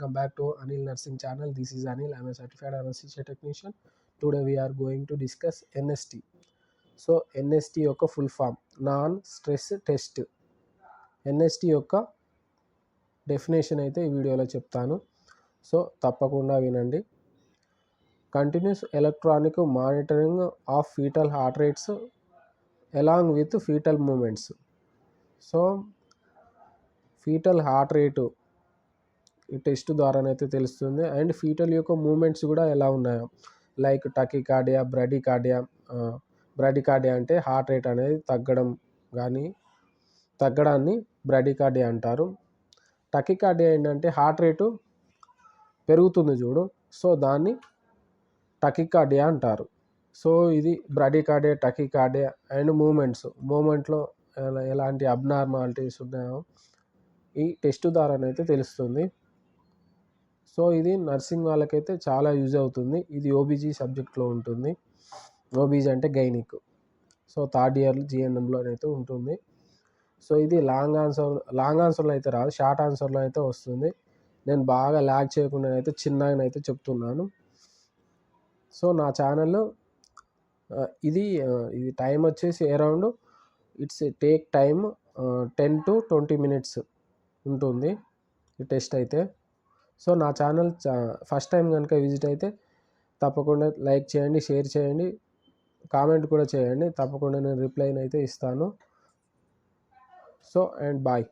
welcome back to Anil Nursing channel. This is Anil. I'm a certified anesthesia technician. Today we are going to discuss NST. So NST యొక్క full form non stress test. NST యొక్క definition అయితే ఈ వీడియోలో చెప్తాను, so తప్పకుండా వినండి. Continuous electronic monitoring of fetal heart rates along with fetal movements. So fetal heart rate ఈ test ద్వారానైతే తెలుస్తుంది. అండ్ ఫీటల్ యొక్క మూమెంట్స్ కూడా ఎలా ఉన్నాయో, లైక్ టకికార్డియా, బ్రాడికార్డియా. బ్రాడికార్డియా అంటే హార్ట్ రేట్ అనేది తగ్గడాన్ని బ్రాడికార్డియా అంటారు. టకికార్డియా ఏంటంటే హార్ట్ రేటు పెరుగుతుంది చూడు, సో దాన్ని టకికార్డియా అంటారు. సో ఇది బ్రాడికార్డియా, టకికార్డియా అండ్ మూమెంట్లో ఎలాంటి అబ్నార్మాలిటీస్ ఉన్నాయో ఈ టెస్ట్ ద్వారానైతే తెలుస్తుంది. సో ఇది నర్సింగ్ వాళ్ళకైతే చాలా యూజ్ అవుతుంది. ఇది ఓబీజీ సబ్జెక్ట్లో ఉంటుంది. ఓబీజీ అంటే గైనిక్. సో థర్డ్ ఇయర్ జిఎన్ఎంలోనైతే ఉంటుంది. సో ఇది లాంగ్ ఆన్సర్లో అయితే రాదు, షార్ట్ ఆన్సర్లో అయితే వస్తుంది. నేను బాగా ల్యాగ్ చేయకుండా అయితే చిన్నగానైతే చెప్తున్నాను. సో నా ఛానల్లో ఇది టైం వచ్చేసి around it's take time 10 to 20 minutes ఉంటుంది ఈ టెస్ట్ అయితే. సో నా ఛానల్ ఫస్ట్ టైం కనుక విజిట్ అయితే తప్పకుండా లైక్ చేయండి, షేర్ చేయండి, కామెంట్ కూడా చేయండి. తప్పకుండా నేను రిప్లైని అయితే ఇస్తాను. So and bye.